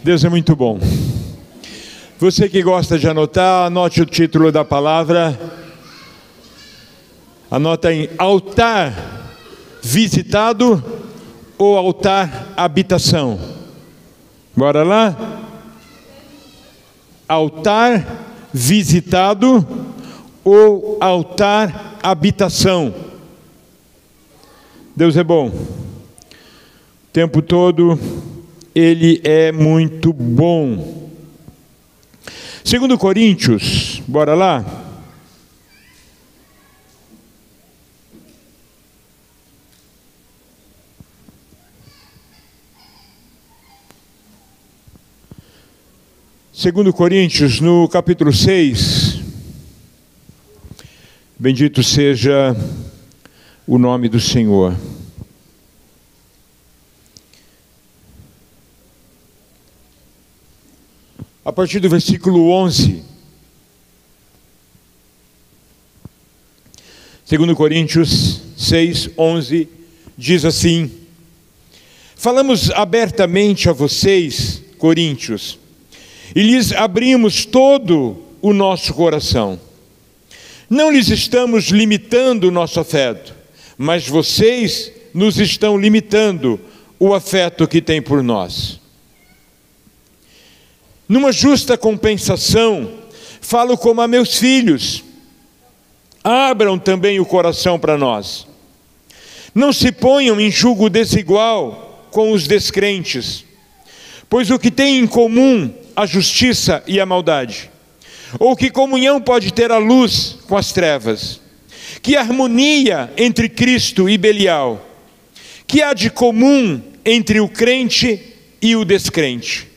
Deus é muito bom. Você que gosta de anotar, anote o título da palavra. Anota em altar visitado ou altar habitação. Bora lá? Altar visitado ou altar habitação. Deus é bom. O tempo todo Ele é muito bom. 2 Coríntios, bora lá? Segundo Coríntios, no capítulo 6, bendito seja o nome do Senhor. A partir do versículo 11, 2 Coríntios 6, 11, diz assim: falamos abertamente a vocês, coríntios, e lhes abrimos todo o nosso coração. Não lhes estamos limitando o nosso afeto, mas vocês nos estão limitando o afeto que têm por nós. Numa justa compensação, falo como a meus filhos, abram também o coração para nós. Não se ponham em julgo desigual com os descrentes, pois o que tem em comum a justiça e a maldade? Ou que comunhão pode ter a luz com as trevas? Que harmonia entre Cristo e Belial? Que há de comum entre o crente e o descrente?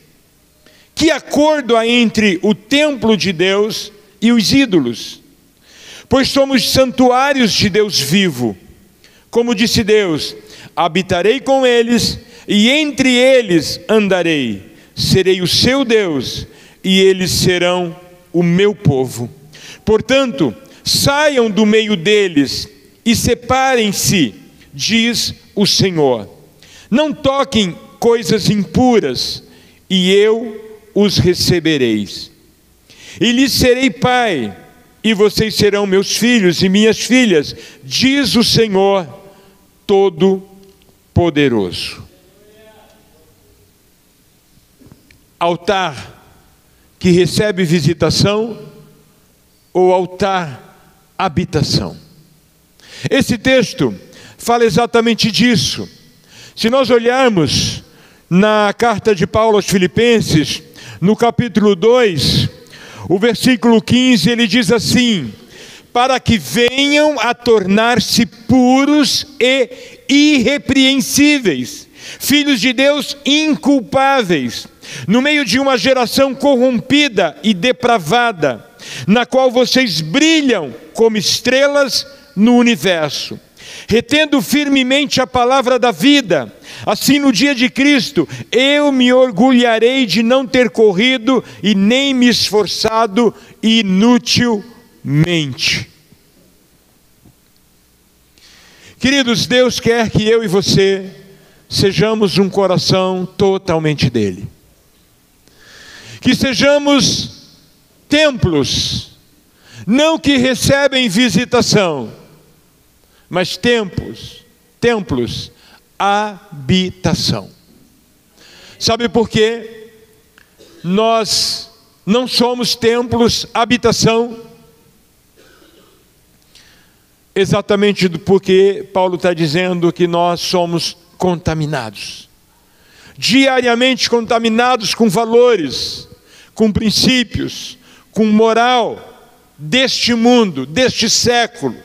Que acordo há entre o templo de Deus e os ídolos? Pois somos santuários de Deus vivo. Como disse Deus: habitarei com eles e entre eles andarei. Serei o seu Deus e eles serão o meu povo. Portanto, saiam do meio deles e separem-se, diz o Senhor. Não toquem coisas impuras, e eu os recebereis. E lhes serei pai, e vocês serão meus filhos e minhas filhas, diz o Senhor Todo-Poderoso. Altar que recebe visitação ou altar habitação? Esse texto fala exatamente disso. Se nós olharmos na carta de Paulo aos Filipenses, no capítulo 2, o versículo 15, ele diz assim: para que venham a tornar-se puros e irrepreensíveis, filhos de Deus inculpáveis, no meio de uma geração corrompida e depravada, na qual vocês brilham como estrelas no universo, retendo firmemente a palavra da vida. Assim, no dia de Cristo, eu me orgulharei de não ter corrido e nem me esforçado inutilmente. Queridos, Deus quer que eu e você sejamos um coração totalmente dele. Que sejamos templos, não que recebem visitação, mas templos, habitação. Sabe por quê? Nós não somos templos, habitação, exatamente porque Paulo está dizendo que nós somos contaminados, diariamente contaminados com valores, com princípios, com moral deste mundo, deste século.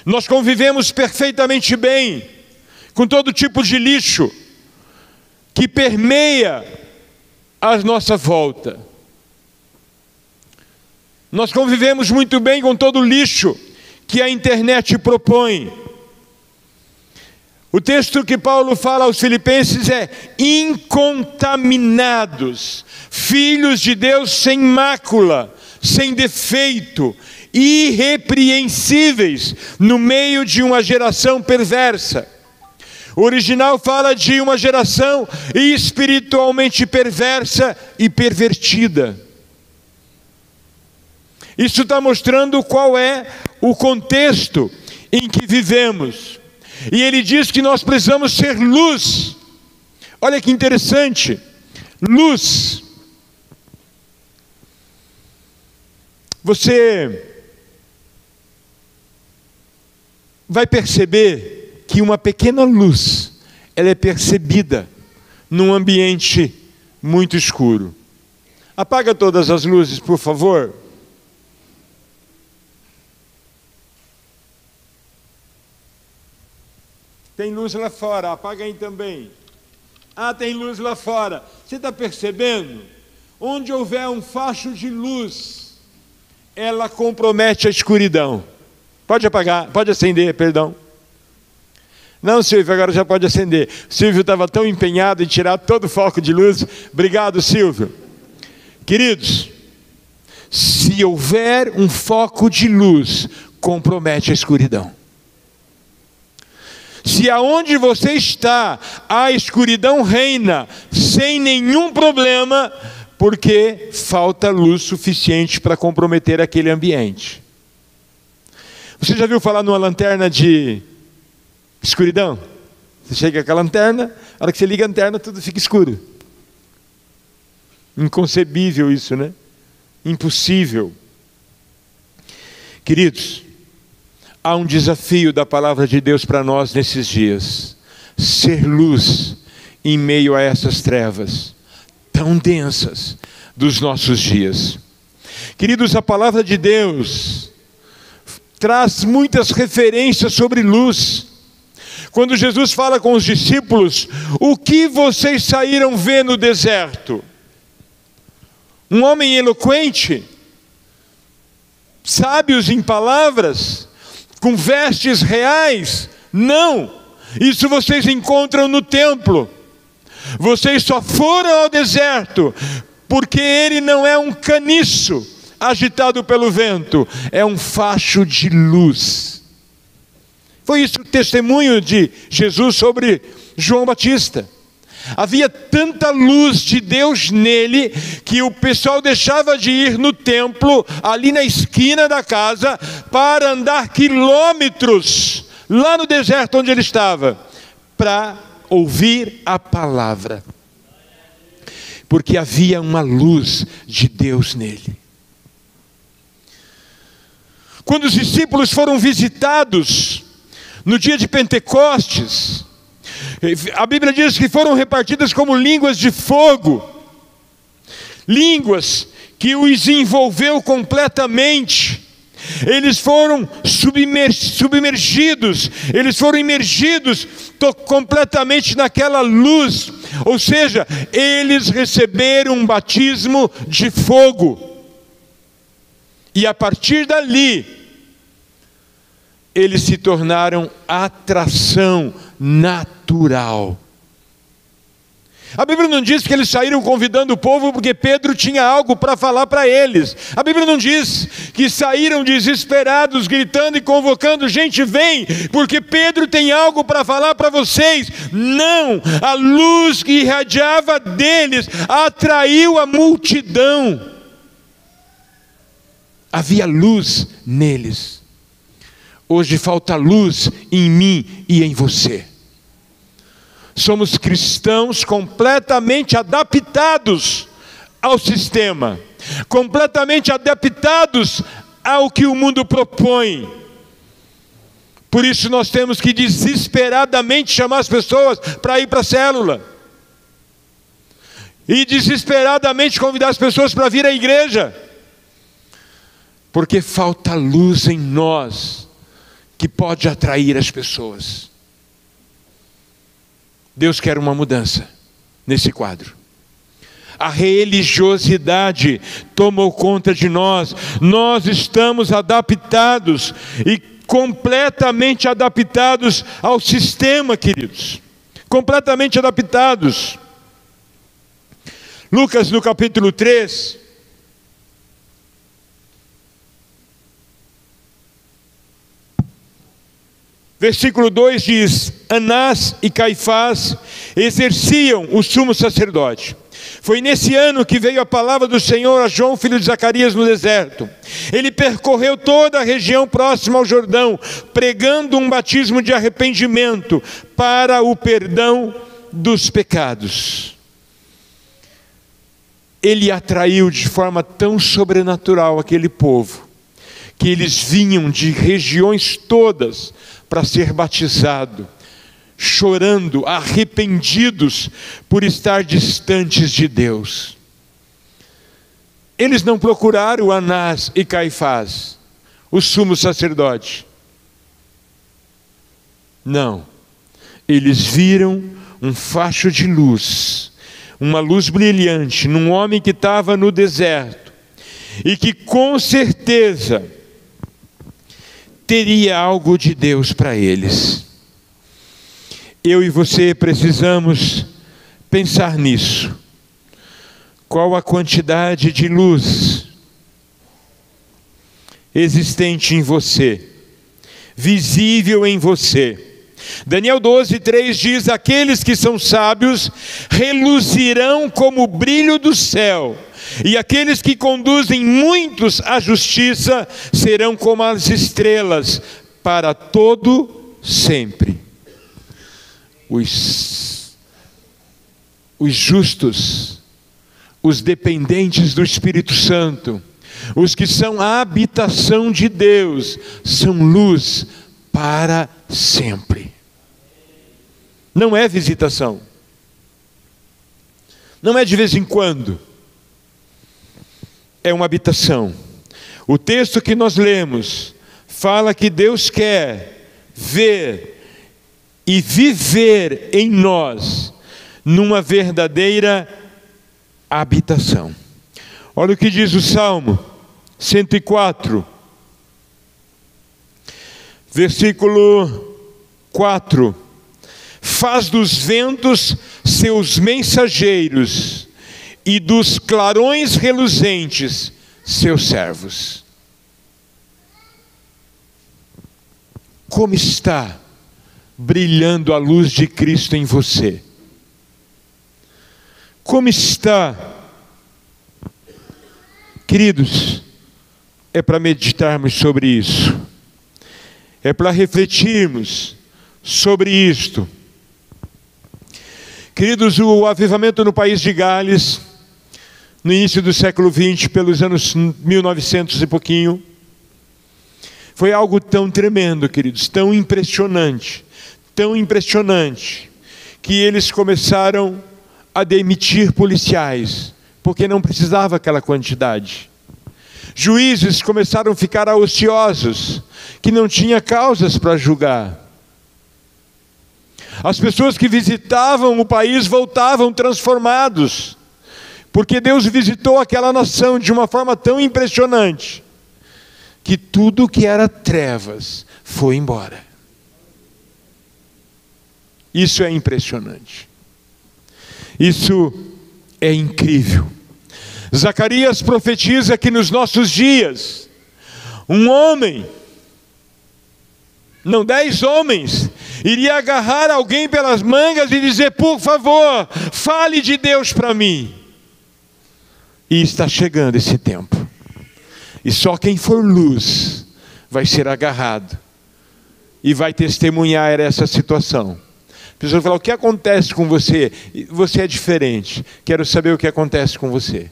Nós convivemos perfeitamente bem com todo tipo de lixo que permeia a nossa volta. Nós convivemos muito bem com todo o lixo que a internet propõe. O texto que Paulo fala aos Filipenses é: incontaminados, filhos de Deus sem mácula, sem defeito, irrepreensíveis no meio de uma geração perversa. O original fala de uma geração espiritualmente perversa e pervertida. Isso está mostrando qual é o contexto em que vivemos. E ele diz que nós precisamos ser luz. Olha que interessante. Luz. Você vai perceber que uma pequena luz, ela é percebida num ambiente muito escuro. Apaga todas as luzes, por favor. Tem luz lá fora, apaga aí também. Ah, tem luz lá fora. Você está percebendo? Onde houver um facho de luz, ela compromete a escuridão. Pode apagar, pode acender, perdão. Não, Silvio, agora já pode acender. Silvio estava tão empenhado em tirar todo o foco de luz. Obrigado, Silvio. Queridos, se houver um foco de luz, compromete a escuridão. Se aonde você está, a escuridão reina, sem nenhum problema, porque falta luz suficiente para comprometer aquele ambiente. Você já viu falar numa lanterna de escuridão? Você chega com a lanterna, a hora que você liga a lanterna, tudo fica escuro. Inconcebível isso, né? Impossível. Queridos, há um desafio da palavra de Deus para nós nesses dias. Ser luz em meio a essas trevas tão densas dos nossos dias. Queridos, a palavra de Deus traz muitas referências sobre luz. Quando Jesus fala com os discípulos, o que vocês saíram ver no deserto? Um homem eloquente, sábios em palavras, com vestes reais? Não, isso vocês encontram no templo. Vocês só foram ao deserto porque ele não é um caniço agitado pelo vento, é um facho de luz. Foi isso o testemunho de Jesus sobre João Batista. Havia tanta luz de Deus nele, que o pessoal deixava de ir no templo, ali na esquina da casa, para andar quilômetros, lá no deserto onde ele estava, para ouvir a palavra. Porque havia uma luz de Deus nele. Quando os discípulos foram visitados, no dia de Pentecostes, a Bíblia diz que foram repartidas como línguas de fogo, línguas que os envolveu completamente. Eles foram submergidos, eles foram imergidos completamente naquela luz, ou seja, eles receberam um batismo de fogo, e a partir dali, eles se tornaram atração natural. A Bíblia não diz que eles saíram convidando o povo porque Pedro tinha algo para falar para eles. A Bíblia não diz que saíram desesperados, gritando e convocando: gente, vem, porque Pedro tem algo para falar para vocês. Não, a luz que irradiava deles atraiu a multidão. Havia luz neles. Hoje falta luz em mim e em você. Somos cristãos completamente adaptados ao sistema, completamente adaptados ao que o mundo propõe. Por isso nós temos que desesperadamente chamar as pessoas para ir para a célula. E desesperadamente convidar as pessoas para vir à igreja. Porque falta luz em nós que pode atrair as pessoas. Deus quer uma mudança nesse quadro. A religiosidade tomou conta de nós. Nós estamos adaptados e completamente adaptados ao sistema, queridos. Completamente adaptados. Lucas, no capítulo 3. Versículo 2 diz: Anás e Caifás exerciam o sumo sacerdote. Foi nesse ano que veio a palavra do Senhor a João, filho de Zacarias, no deserto. Ele percorreu toda a região próxima ao Jordão, pregando um batismo de arrependimento para o perdão dos pecados. Ele atraiu de forma tão sobrenatural aquele povo, que eles vinham de regiões todas para ser batizado, chorando, arrependidos por estar distantes de Deus. Eles não procuraram Anás e Caifás, o sumo sacerdote. Não. Eles viram um facho de luz, uma luz brilhante, num homem que estava no deserto, e que com certeza teria algo de Deus para eles. Eu e você precisamos pensar nisso. Qual a quantidade de luz existente em você, visível em você? Daniel 12:3 diz: aqueles que são sábios reluzirão como o brilho do céu, e aqueles que conduzem muitos à justiça serão como as estrelas para todo sempre. Os justos, os dependentes do Espírito Santo, os que são a habitação de Deus, são luz para sempre. Não é visitação, não é de vez em quando, é uma habitação. O texto que nós lemos fala que Deus quer ver e viver em nós numa verdadeira habitação. Olha o que diz o Salmo 104, versículo 4: faz dos ventos seus mensageiros e dos clarões reluzentes seus servos. Como está brilhando a luz de Cristo em você? Como está? Queridos, é para meditarmos sobre isso, é para refletirmos sobre isto. Queridos, o avivamento no país de Gales, no início do século XX, pelos anos 1900 e pouquinho, foi algo tão tremendo, queridos, tão impressionante, que eles começaram a demitir policiais, porque não precisava aquela quantidade. Juízes começaram a ficar ociosos, que não tinha causas para julgar. As pessoas que visitavam o país voltavam transformados, porque Deus visitou aquela nação de uma forma tão impressionante, que tudo que era trevas foi embora. Isso é impressionante. Isso é incrível. Zacarias profetiza que nos nossos dias, um homem, não 10 homens, iria agarrar alguém pelas mangas e dizer: por favor, fale de Deus para mim. E está chegando esse tempo. E só quem for luz vai ser agarrado e vai testemunhar essa situação. A pessoa fala: o que acontece com você? Você é diferente. Quero saber o que acontece com você.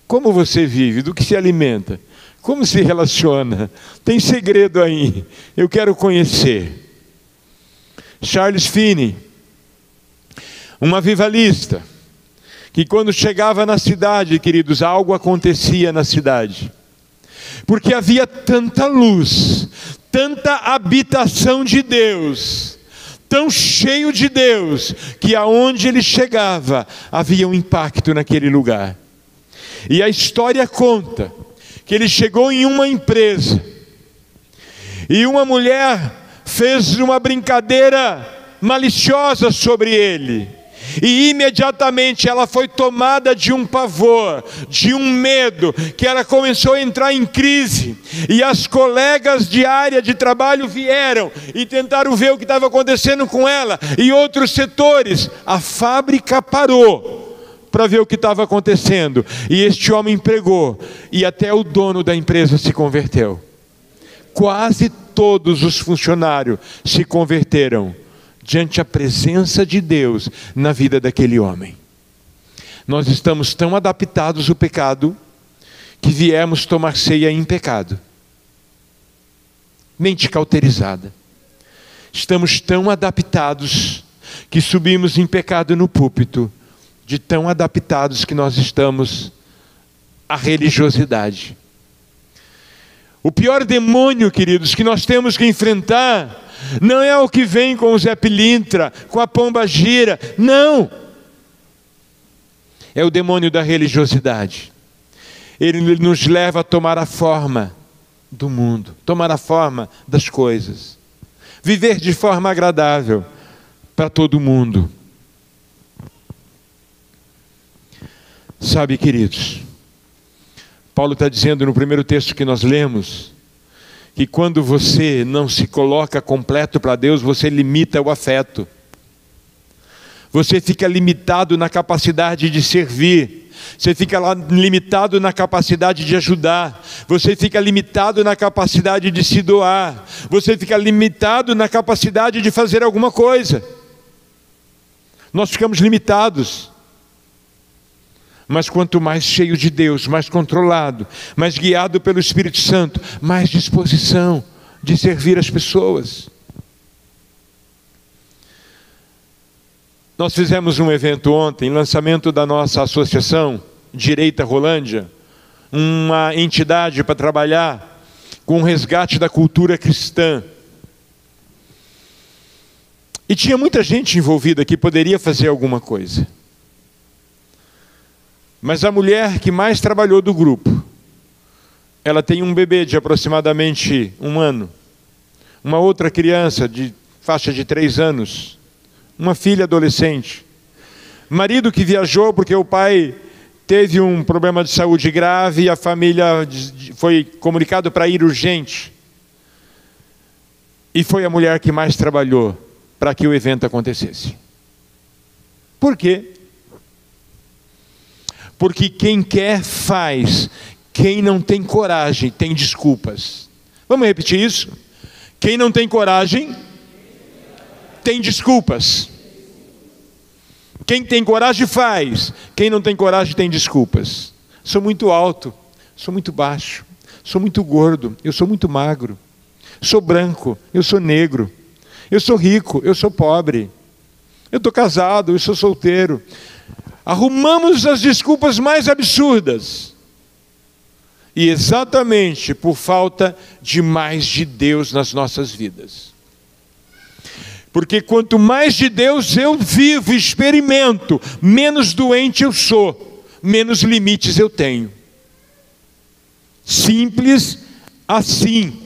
Como você vive? Do que se alimenta? Como se relaciona? Tem segredo aí? Eu quero conhecer. Charles Finney, um avivalista, que quando chegava na cidade, queridos, algo acontecia na cidade. Porque havia tanta luz, tanta habitação de Deus, tão cheio de Deus, que aonde ele chegava, havia um impacto naquele lugar. E a história conta que ele chegou em uma empresa, e uma mulher fez uma brincadeira maliciosa sobre ele, E imediatamente ela foi tomada de um pavor, de um medo, que ela começou a entrar em crise. E as colegas de área de trabalho vieram e tentaram ver o que estava acontecendo com ela. E outros setores, a fábrica parou para ver o que estava acontecendo. E este homem pregou, e até o dono da empresa se converteu. Quase todos os funcionários se converteram diante da presença de Deus na vida daquele homem. Nós estamos tão adaptados ao pecado que viemos tomar ceia em pecado. Mente cauterizada. Estamos tão adaptados que subimos em pecado no púlpito, de tão adaptados que nós estamos à religiosidade. O pior demônio, queridos, que nós temos que enfrentar não é o que vem com o Zé Pilintra, com a pomba gira, não. É o demônio da religiosidade. Ele nos leva a tomar a forma do mundo, tomar a forma das coisas, viver de forma agradável para todo mundo. Sabe, queridos, Paulo está dizendo no primeiro texto que nós lemos, que quando você não se coloca completo para Deus, você limita o afeto. Você fica limitado na capacidade de servir. Você fica limitado na capacidade de ajudar. Você fica limitado na capacidade de se doar. Você fica limitado na capacidade de fazer alguma coisa. Nós ficamos limitados. Mas quanto mais cheio de Deus, mais controlado, mais guiado pelo Espírito Santo, mais disposição de servir as pessoas. Nós fizemos um evento ontem, lançamento da nossa associação Direita Rolândia, uma entidade para trabalhar com o resgate da cultura cristã. E tinha muita gente envolvida que poderia fazer alguma coisa. Mas a mulher que mais trabalhou do grupo, ela tem um bebê de aproximadamente 1 ano, uma outra criança de faixa de 3 anos, uma filha adolescente, marido que viajou porque o pai teve um problema de saúde grave e a família foi comunicado para ir urgente. E foi a mulher que mais trabalhou para que o evento acontecesse. Por quê? Porque quem quer faz, quem não tem coragem tem desculpas. Vamos repetir isso? Quem não tem coragem tem desculpas. Quem tem coragem faz, quem não tem coragem tem desculpas. Sou muito alto, sou muito baixo, sou muito gordo, eu sou muito magro, sou branco, eu sou negro, eu sou rico, eu sou pobre, eu estou casado, eu sou solteiro. Arrumamos as desculpas mais absurdas. E exatamente por falta de mais de Deus nas nossas vidas. Porque quanto mais de Deus eu vivo, experimento, menos doente eu sou, menos limites eu tenho. Simples assim.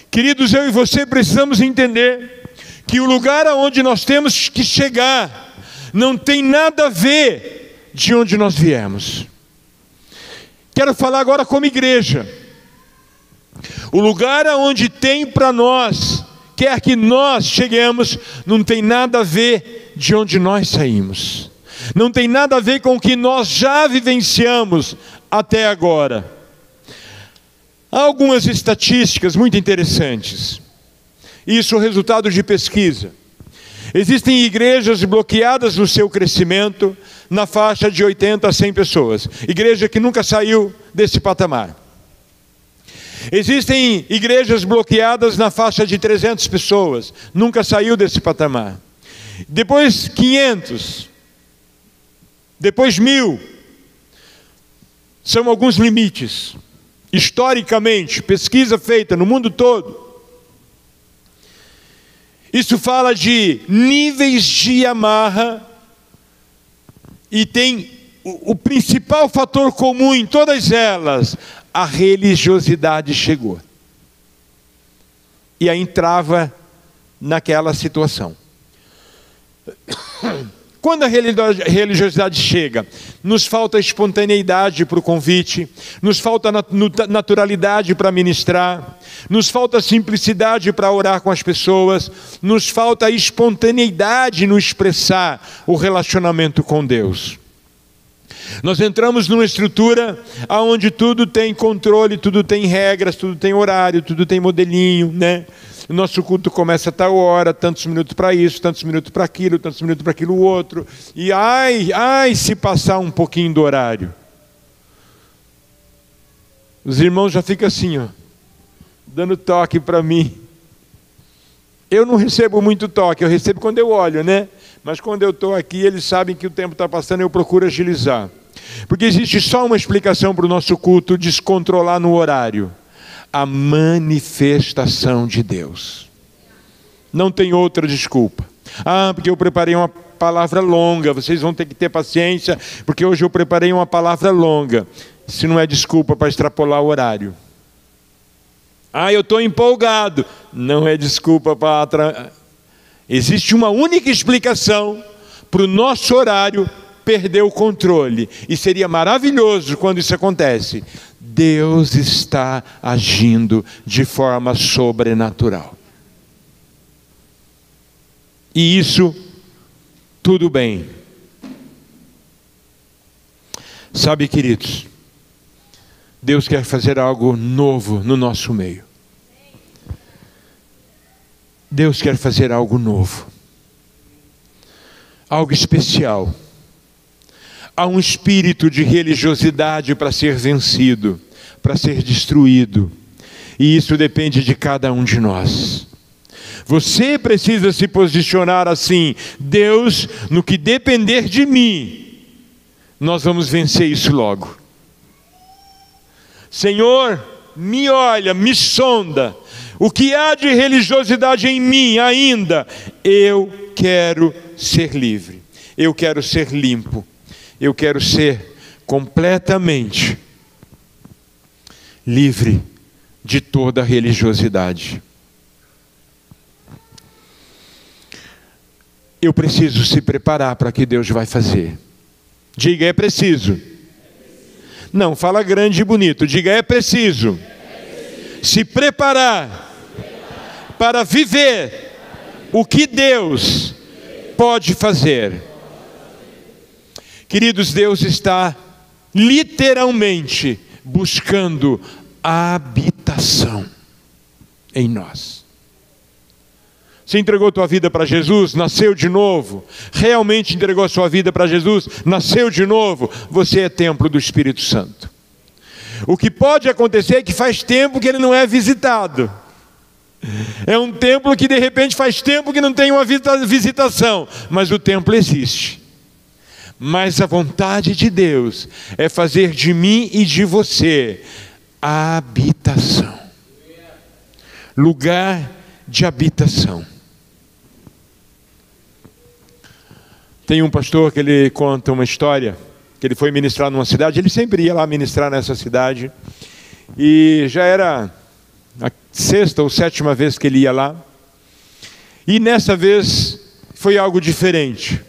Queridos, eu e você precisamos entender que o lugar aonde nós temos que chegar não tem nada a ver de onde nós viemos. Quero falar agora como igreja. O lugar aonde tem para nós, quer que nós cheguemos, não tem nada a ver de onde nós saímos. Não tem nada a ver com o que nós já vivenciamos até agora. Há algumas estatísticas muito interessantes. Isso é resultado de pesquisa. Existem igrejas bloqueadas no seu crescimento na faixa de 80 a 100 pessoas. Igreja que nunca saiu desse patamar. Existem igrejas bloqueadas na faixa de 300 pessoas. Nunca saiu desse patamar. Depois 500. Depois 1000. São alguns limites. Historicamente, pesquisa feita no mundo todo. Isso fala de níveis de amarra e tem o principal fator comum em todas elas, a religiosidade chegou. E aí entrava naquela situação. Quando a religiosidade chega, nos falta espontaneidade para o convite, nos falta naturalidade para ministrar, nos falta simplicidade para orar com as pessoas, nos falta espontaneidade no expressar o relacionamento com Deus. Nós entramos numa estrutura onde tudo tem controle, tudo tem regras, tudo tem horário, tudo tem modelinho, né? O nosso culto começa a tal hora, tantos minutos para isso, tantos minutos para aquilo, tantos minutos para aquilo outro. E se passar um pouquinho do horário. Os irmãos já ficam assim, ó, dando toque para mim. Eu não recebo muito toque, eu recebo quando eu olho, né? Mas quando eu estou aqui, eles sabem que o tempo está passando e eu procuro agilizar. Porque existe só uma explicação para o nosso culto descontrolar no horário: a manifestação de Deus. Não tem outra desculpa. Porque eu preparei uma palavra longa, vocês vão ter que ter paciência, porque hoje eu preparei uma palavra longa. Isso não é desculpa para extrapolar o horário. Eu estou empolgado. Não é desculpa para... Existe uma única explicação para o nosso horário perder o controle. E seria maravilhoso quando isso acontece. Deus está agindo de forma sobrenatural. E isso, tudo bem. Sabe, queridos, Deus quer fazer algo novo no nosso meio. Deus quer fazer algo novo, algo especial. Há um espírito de religiosidade para ser vencido, para ser destruído, e isso depende de cada um de nós. Você precisa se posicionar assim: Deus, no que depender de mim, nós vamos vencer isso logo. Senhor, me olha, me sonda. O que há de religiosidade em mim ainda? Eu quero ser livre. Eu quero ser limpo. Eu quero ser completamente livre de toda religiosidade. Eu preciso se preparar para o que Deus vai fazer. Diga, é preciso. Não, fala grande e bonito. Diga, é preciso. Se preparar para viver o que Deus pode fazer. Queridos, Deus está literalmente buscando habitação em nós. Você entregou a tua vida para Jesus, nasceu de novo, realmente entregou a sua vida para Jesus, nasceu de novo, você é templo do Espírito Santo. O que pode acontecer é que faz tempo que ele não é visitado. É um templo que de repente faz tempo que não tem uma visitação, mas o templo existe. Mas a vontade de Deus é fazer de mim e de você habitação, lugar de habitação. Tem um pastor que ele conta uma história, que ele foi ministrar numa cidade. Ele sempre ia lá ministrar nessa cidade, e já era a 6ª ou 7ª vez que ele ia lá, e nessa vez foi algo diferente.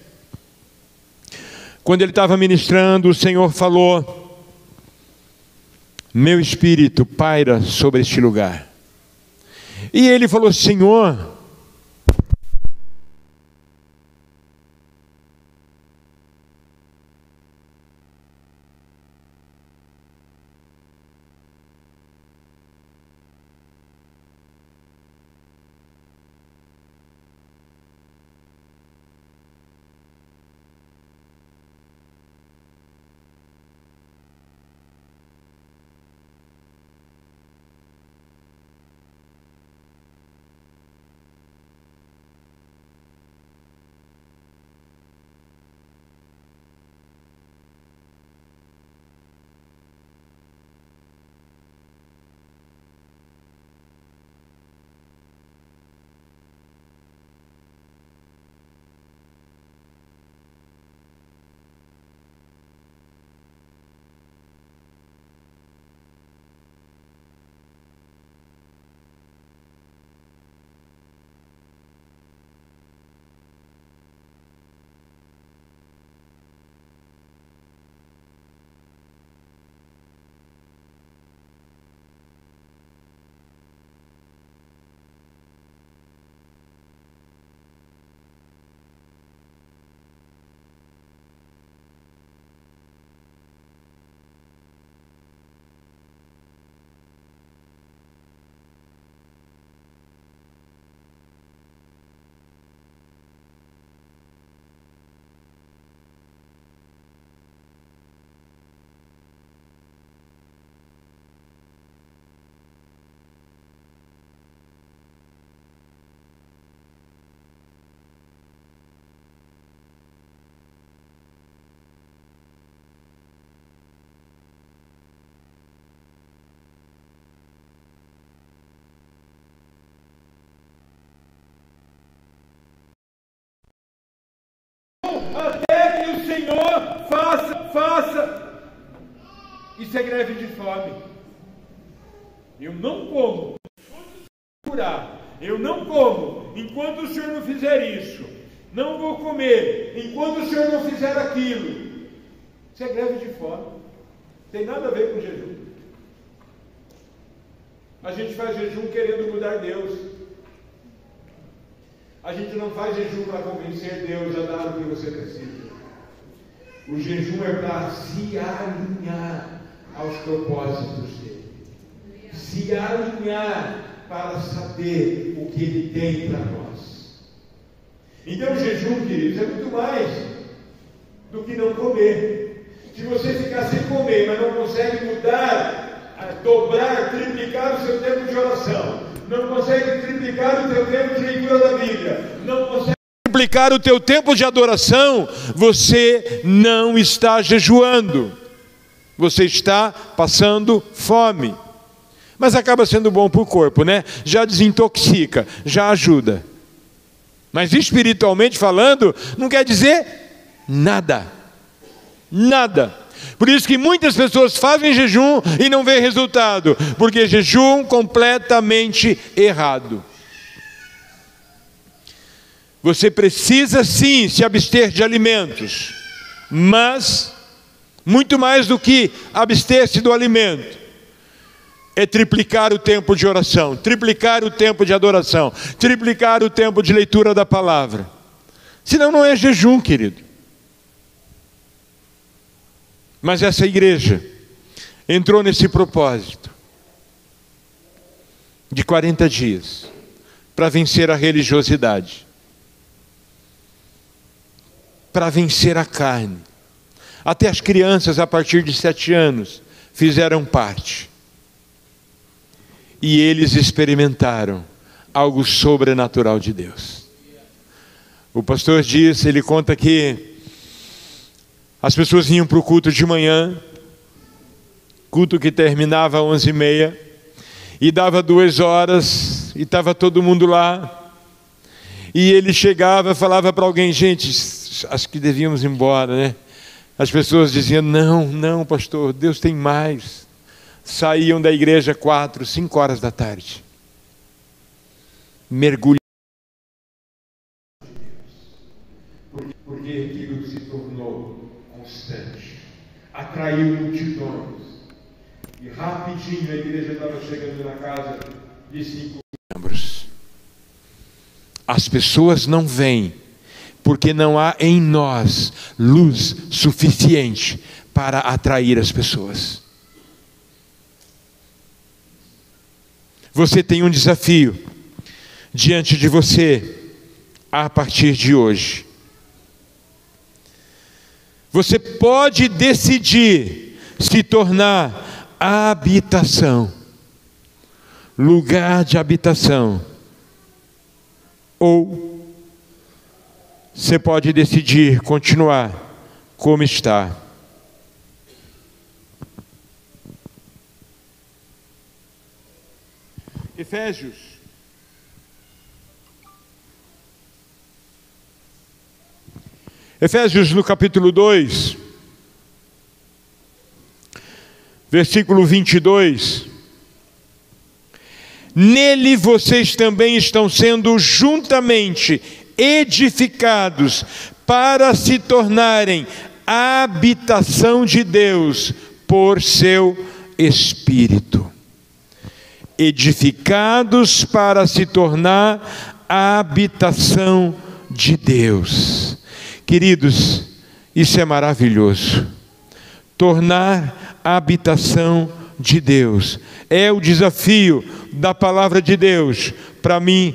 Quando ele estava ministrando, o Senhor falou: meu espírito paira sobre este lugar. E ele falou: Senhor, até que o Senhor faça. Isso é greve de fome. Eu não como curar. Eu não como enquanto o Senhor não fizer isso. Não vou comer enquanto o Senhor não fizer aquilo. Isso é greve de fome. Tem nada a ver com jejum. A gente faz jejum querendo mudar Deus. A gente não faz jejum para convencer Deus a dar o que você precisa. O jejum é para se alinhar aos propósitos dele. Se alinhar para saber o que ele tem para nós. Então o jejum, queridos, é muito mais do que não comer. Se você ficar sem comer, mas não consegue mudar, dobrar, triplicar o seu tempo de oração, não consegue triplicar o teu tempo de leitura da Bíblia, não consegue triplicar o teu tempo de adoração, você não está jejuando. Você está passando fome. Mas acaba sendo bom para o corpo, né? Já desintoxica, já ajuda. Mas espiritualmente falando, não quer dizer nada. Nada. Por isso que muitas pessoas fazem jejum e não vê resultado. Porque jejum completamente errado. Você precisa sim se abster de alimentos. Mas, muito mais do que abster-se do alimento, é triplicar o tempo de oração, triplicar o tempo de adoração, triplicar o tempo de leitura da palavra. Senão não é jejum, querido. Mas essa igreja entrou nesse propósito de 40 dias para vencer a religiosidade, para vencer a carne. Até as crianças a partir de 7 anos fizeram parte. E eles experimentaram algo sobrenatural de Deus. O pastor diz, ele conta que as pessoas vinham para o culto de manhã, culto que terminava às 11h30, e dava 2 horas, e estava todo mundo lá, e ele chegava e falava para alguém, gente, acho que devíamos ir embora, né? As pessoas diziam, não pastor, Deus tem mais. Saíam da igreja 4, 5 horas da tarde. Mergulharam. Porque aquilo se tornou constante. Atraiu multidões. E rapidinho a igreja estava chegando na casa de 5 membros. As pessoas não vêm, porque não há em nós luz suficiente para atrair as pessoas. Você tem um desafio diante de você a partir de hoje. Você pode decidir se tornar habitação, lugar de habitação, ou você pode decidir continuar como está. Efésios no capítulo 2, versículo 22. Nele vocês também estão sendo juntamente edificados para se tornarem a habitação de Deus por seu Espírito. Edificados para se tornar a habitação de Deus. Queridos, isso é maravilhoso. Tornar a habitação de Deus é o desafio da palavra de Deus para mim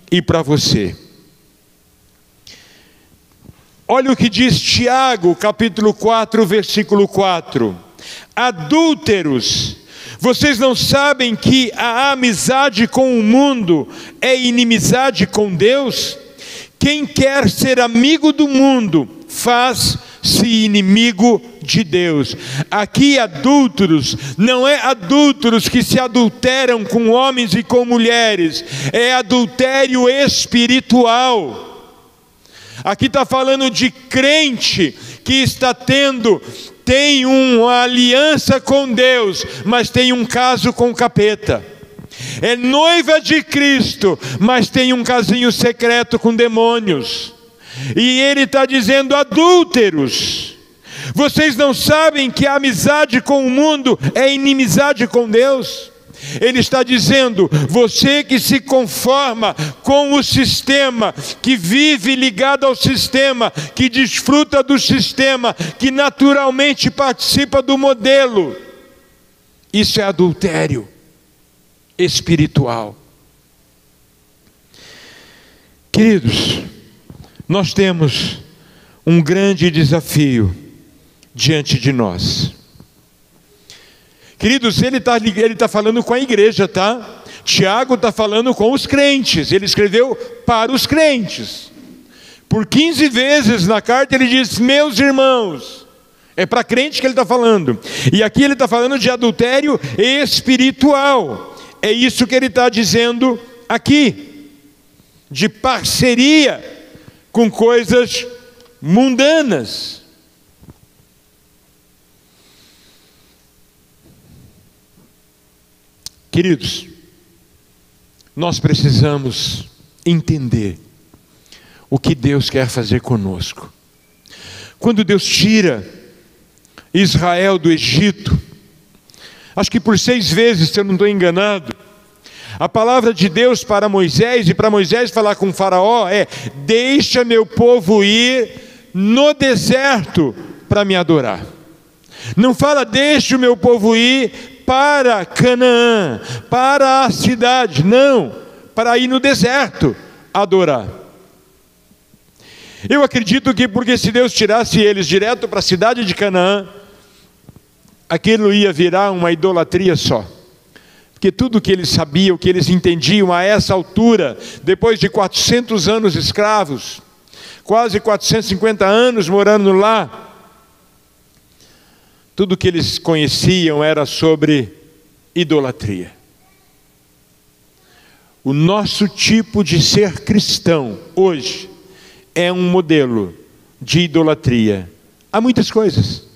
e para você. Olha o que diz Tiago, capítulo 4, versículo 4. Adúlteros, vocês não sabem que a amizade com o mundo é inimizade com Deus? Quem quer ser amigo do mundo faz-se inimigo de Deus. Aqui adúlteros, não é adúlteros que se adulteram com homens e com mulheres, é adultério espiritual. Aqui está falando de crente que tem uma aliança com Deus, mas tem um caso com o capeta. É noiva de Cristo, mas tem um casinho secreto com demônios. E ele está dizendo: adúlteros, vocês não sabem que a amizade com o mundo é inimizade com Deus? Ele está dizendo: você que se conforma com o sistema, que vive ligado ao sistema, que desfruta do sistema, que naturalmente participa do modelo, isso é adultério espiritual. Queridos, nós temos um grande desafio diante de nós. Queridos, ele está falando com a igreja, tá? Tiago está falando com os crentes. Ele escreveu para os crentes. Por 15 vezes na carta ele diz: meus irmãos. É para crente que ele está falando. E aqui ele está falando de adultério espiritual. É isso que ele está dizendo aqui. De parceria com coisas mundanas. Queridos, nós precisamos entender o que Deus quer fazer conosco. Quando Deus tira Israel do Egito, acho que por 6 vezes, se eu não estou enganado, a palavra de Deus para Moisés, e para Moisés falar com o faraó, é: deixa meu povo ir no deserto para me adorar. Não fala: deixa o meu povo ir para Canaã, para a cidade. Não, para ir no deserto adorar. Eu acredito que porque se Deus tirasse eles direto para a cidade de Canaã, aquilo ia virar uma idolatria só. Porque tudo que eles sabiam, que eles entendiam a essa altura, depois de 400 anos escravos, quase 450 anos morando lá, tudo que eles conheciam era sobre idolatria. O nosso tipo de ser cristão hoje é um modelo de idolatria. Há muitas coisas.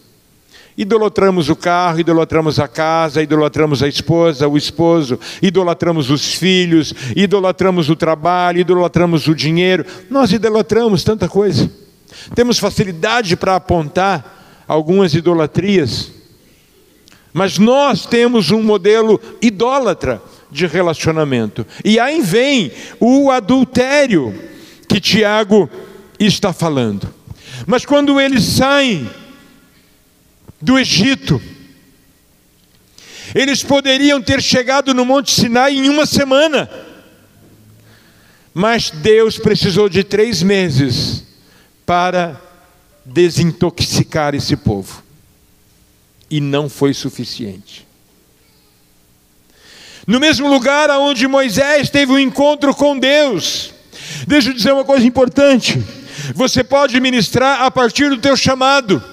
Idolatramos o carro, idolatramos a casa, idolatramos a esposa, o esposo, idolatramos os filhos, idolatramos o trabalho, idolatramos o dinheiro. Nós idolatramos tanta coisa. Temos facilidade para apontar algumas idolatrias, mas nós temos um modelo idólatra de relacionamento. E aí vem o adultério que Tiago está falando. Mas quando eles saem do Egito, eles poderiam ter chegado no Monte Sinai em 1 semana, mas Deus precisou de 3 meses para desintoxicar esse povo, e não foi suficiente. No mesmo lugar onde Moisés teve um encontro com Deus, deixa eu dizer uma coisa importante: você pode ministrar a partir do teu chamado,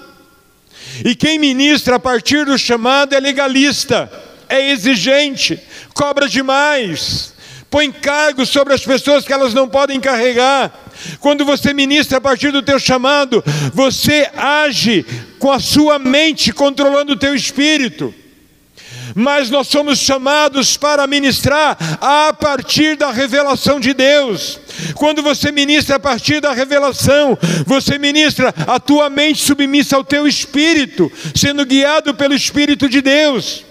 e quem ministra a partir do chamado é legalista, é exigente, cobra demais, põe cargos sobre as pessoas que elas não podem carregar. Quando você ministra a partir do teu chamado, você age com a sua mente controlando o teu espírito. Mas nós somos chamados para ministrar a partir da revelação de Deus. Quando você ministra a partir da revelação, você ministra a tua mente submissa ao teu espírito, sendo guiado pelo Espírito de Deus.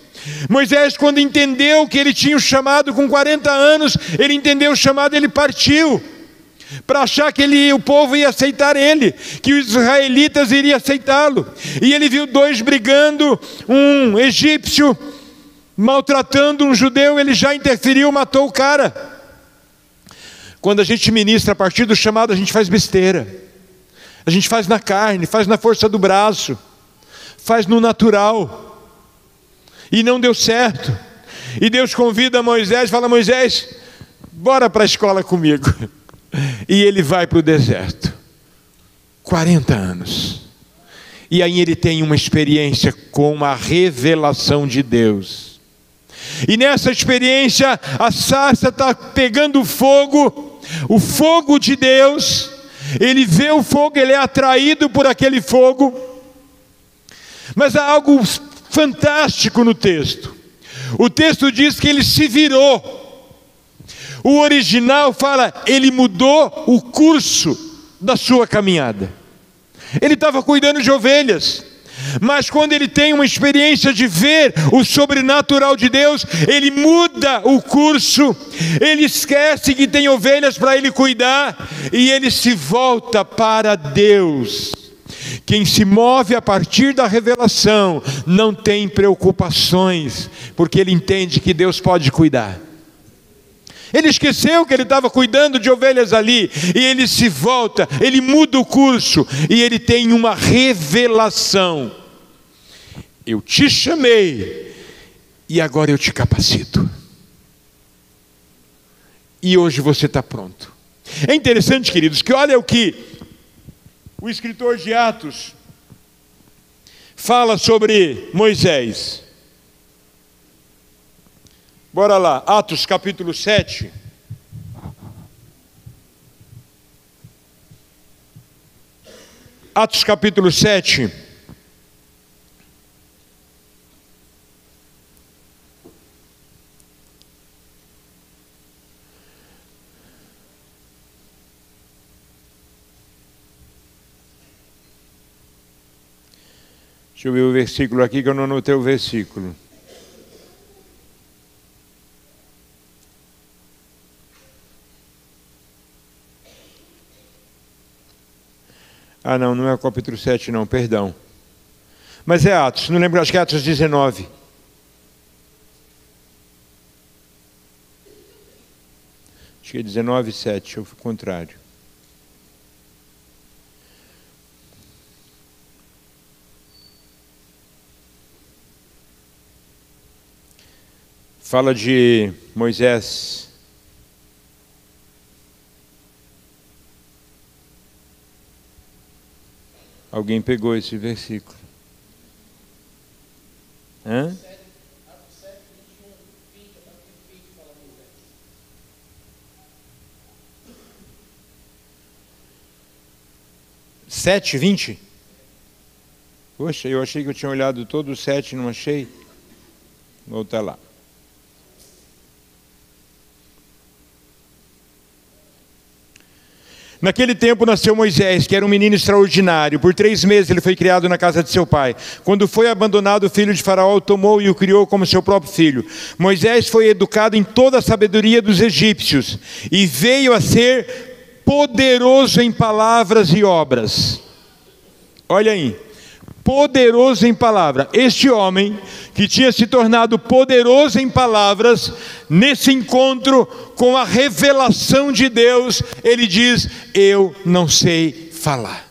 Moisés, quando entendeu que ele tinha o chamado com 40 anos, ele entendeu o chamado, ele partiu para achar que o povo ia aceitar ele, que os israelitas iriam aceitá-lo. E ele viu 2 brigando, um egípcio maltratando um judeu, ele já interferiu, matou o cara. Quando a gente ministra a partir do chamado, a gente faz besteira. A gente faz na carne, faz na força do braço, faz no natural. E não deu certo. E Deus convida Moisés, fala: Moisés, bora para a escola comigo. E ele vai para o deserto, 40 anos, e aí ele tem uma experiência com a revelação de Deus, e nessa experiência a sarça está pegando fogo, o fogo de Deus, Ele vê o fogo, ele é atraído por aquele fogo. Mas há algo fantástico no texto. O texto diz que ele se virou. O original fala, ele mudou o curso da sua caminhada. Ele estava cuidando de ovelhas, mas quando ele tem uma experiência de ver o sobrenatural de Deus, ele muda o curso, ele esquece que tem ovelhas para ele cuidar, e ele se volta para Deus. Quem se move a partir da revelação não tem preocupações, porque ele entende que Deus pode cuidar. Ele esqueceu que ele estava cuidando de ovelhas ali, e ele se volta, ele muda o curso, e ele tem uma revelação. Eu te chamei, e agora eu te capacito. E hoje você está pronto. É interessante, queridos, que olha o que o escritor de Atos fala sobre Moisés. Bora lá, Atos capítulo 7. Atos capítulo 7. Deixa eu ver o versículo aqui, que eu não anotei o versículo. Ah, não é o capítulo 7 não, perdão. Mas é Atos, não lembro, acho que é Atos 19. Acho que é 19, 7, ou o contrário. Fala de Moisés. Alguém pegou esse versículo? Hã? 7:20? Poxa, eu achei que eu tinha olhado todo o 7 e não achei. Vou voltar lá. Naquele tempo nasceu Moisés, que era um menino extraordinário. Por 3 meses ele foi criado na casa de seu pai. Quando foi abandonado, o filho de Faraó o tomou e o criou como seu próprio filho. Moisés foi educado em toda a sabedoria dos egípcios e veio a ser poderoso em palavras e obras. Olha aí, poderoso em palavra. Este homem que tinha se tornado poderoso em palavras, nesse encontro com a revelação de Deus, ele diz: eu não sei falar.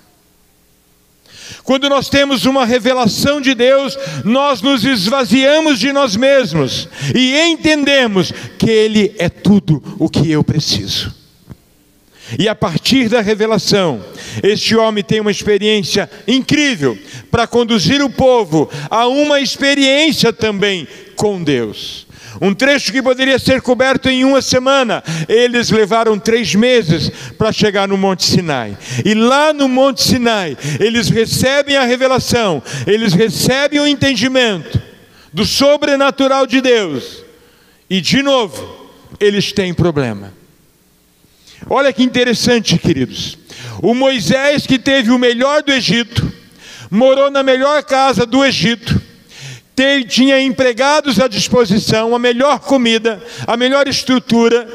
Quando nós temos uma revelação de Deus, nós nos esvaziamos de nós mesmos e entendemos que Ele é tudo o que eu preciso. E a partir da revelação, este homem tem uma experiência incrível para conduzir o povo a uma experiência também com Deus. Um trecho que poderia ser coberto em 1 semana, eles levaram 3 meses para chegar no Monte Sinai. E lá no Monte Sinai, eles recebem a revelação, eles recebem o entendimento do sobrenatural de Deus. E de novo, eles têm problema. Olha que interessante, queridos. O Moisés, que teve o melhor do Egito, morou na melhor casa do Egito, tinha empregados à disposição, a melhor comida, a melhor estrutura,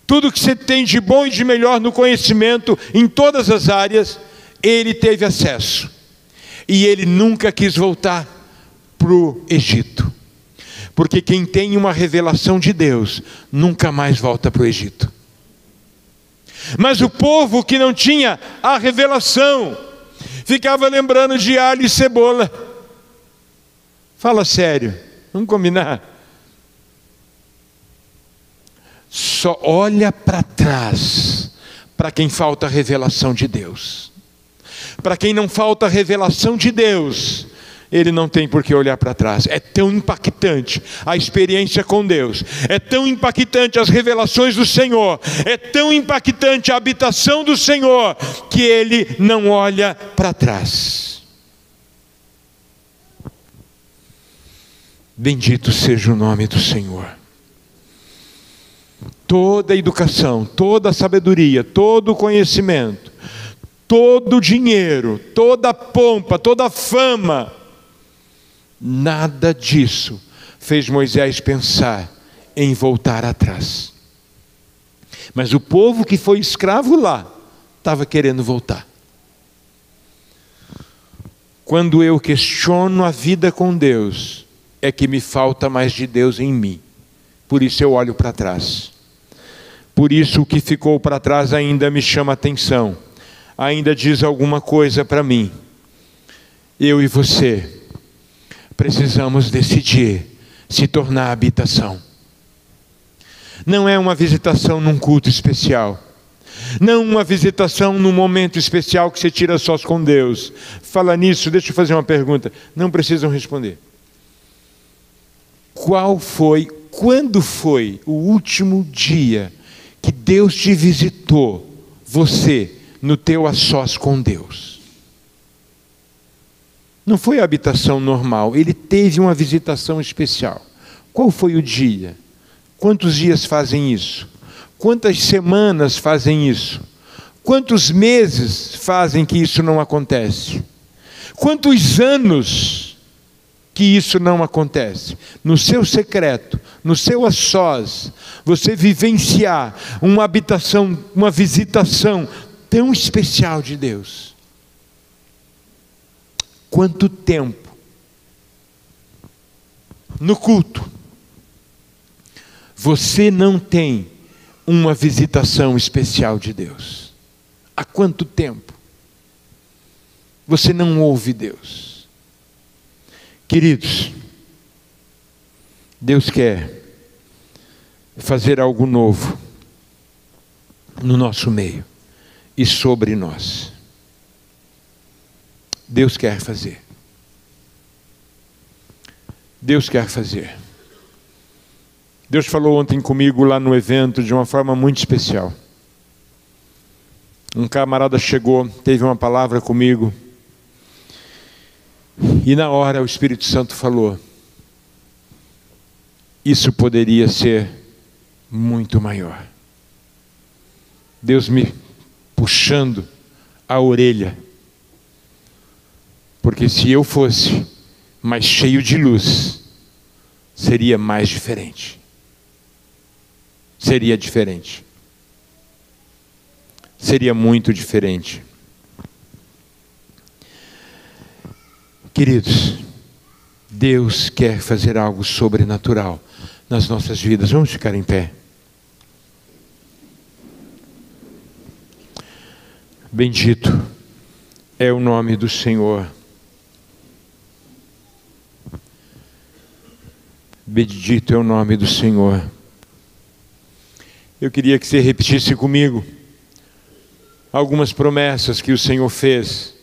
tudo que você tem de bom e de melhor no conhecimento, em todas as áreas, ele teve acesso. E ele nunca quis voltar para o Egito. Porque quem tem uma revelação de Deus, nunca mais volta para o Egito. Mas o povo que não tinha a revelação, ficava lembrando de alho e cebola. Fala sério, vamos combinar? Só olha para trás, para quem falta a revelação de Deus. Para quem não falta a revelação de Deus, ele não tem por que olhar para trás. É tão impactante a experiência com Deus, é tão impactante as revelações do Senhor, é tão impactante a habitação do Senhor, que ele não olha para trás. Bendito seja o nome do Senhor. Toda a educação, toda a sabedoria, todo o conhecimento, todo o dinheiro, toda a pompa, toda a fama, nada disso fez Moisés pensar em voltar atrás. Mas o povo que foi escravo lá estava querendo voltar. Quando eu questiono a vida com Deus, é que me falta mais de Deus em mim. Por isso eu olho para trás. Por isso o que ficou para trás ainda me chama atenção. Ainda diz alguma coisa para mim. Eu e você precisamos decidir se tornar habitação. Não é uma visitação num culto especial. Não uma visitação num momento especial que você tira sós com Deus. Fala nisso, deixa eu fazer uma pergunta. Não precisam responder. Quando foi o último dia que Deus te visitou, você, no teu a sós com Deus? Não foi a habitação normal, ele teve uma visitação especial. Qual foi o dia? Quantos dias fazem isso? Quantas semanas fazem isso? Quantos meses fazem que isso não acontece? Quantos anos que isso não acontece? No seu secreto, no seu a sós, você vivenciar uma habitação, uma visitação tão especial de Deus. Quanto tempo no culto você não tem uma visitação especial de Deus? Há quanto tempo você não ouve Deus? Queridos, Deus quer fazer algo novo no nosso meio e sobre nós. Deus quer fazer. Deus quer fazer. Deus falou ontem comigo lá no evento de uma forma muito especial. Um camarada chegou, teve uma palavra comigo, e na hora o Espírito Santo falou: isso poderia ser muito maior. Deus me puxando a orelha, porque se eu fosse mais cheio de luz, seria mais diferente. Seria diferente. Seria muito diferente. Queridos, Deus quer fazer algo sobrenatural nas nossas vidas. Vamos ficar em pé. Bendito é o nome do Senhor. Bendito é o nome do Senhor. Eu queria que você repetisse comigo algumas promessas que o Senhor fez.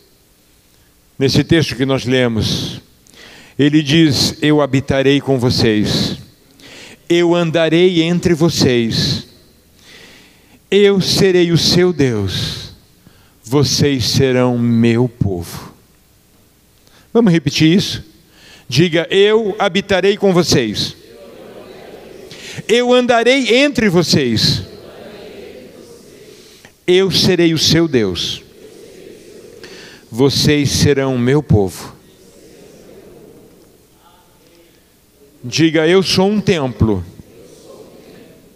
Nesse texto que nós lemos, Ele diz: eu habitarei com vocês, eu andarei entre vocês, eu serei o seu Deus, vocês serão meu povo. Vamos repetir isso? Diga: eu habitarei com vocês, eu andarei entre vocês, eu serei o seu Deus, vocês serão meu povo. Diga: eu sou um templo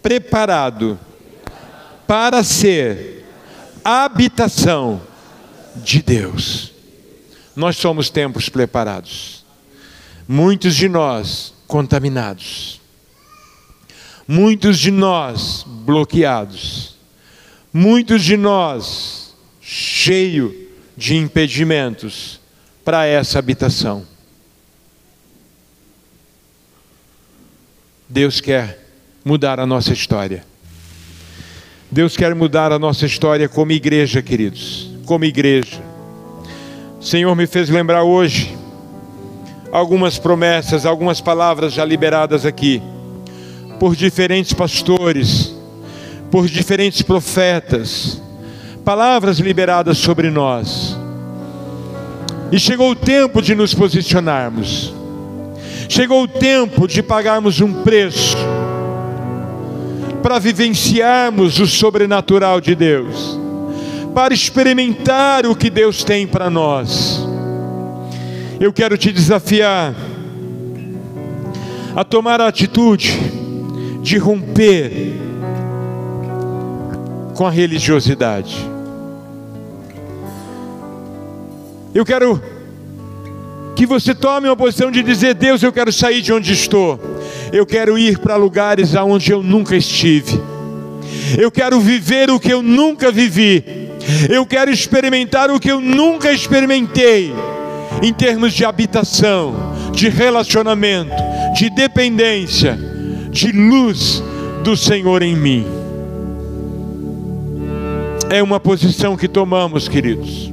preparado para ser a habitação de Deus. Nós somos templos preparados. Muitos de nós contaminados. Muitos de nós bloqueados. Muitos de nós cheios de impedimentos para essa habitação. Deus quer mudar a nossa história. Deus quer mudar a nossa história como igreja, queridos. Como igreja. O Senhor me fez lembrar hoje algumas promessas, algumas palavras já liberadas aqui, por diferentes pastores, por diferentes profetas, palavras liberadas sobre nós. E chegou o tempo de nos posicionarmos. Chegou o tempo de pagarmos um preço para vivenciarmos o sobrenatural de Deus, para experimentar o que Deus tem para nós. Eu quero te desafiar a tomar a atitude de romper com a religiosidade. Eu quero que você tome uma posição de dizer: Deus, eu quero sair de onde estou. Eu quero ir para lugares aonde eu nunca estive. Eu quero viver o que eu nunca vivi. Eu quero experimentar o que eu nunca experimentei, em termos de habitação, de relacionamento, de dependência, de luz do Senhor em mim. É uma posição que tomamos, queridos.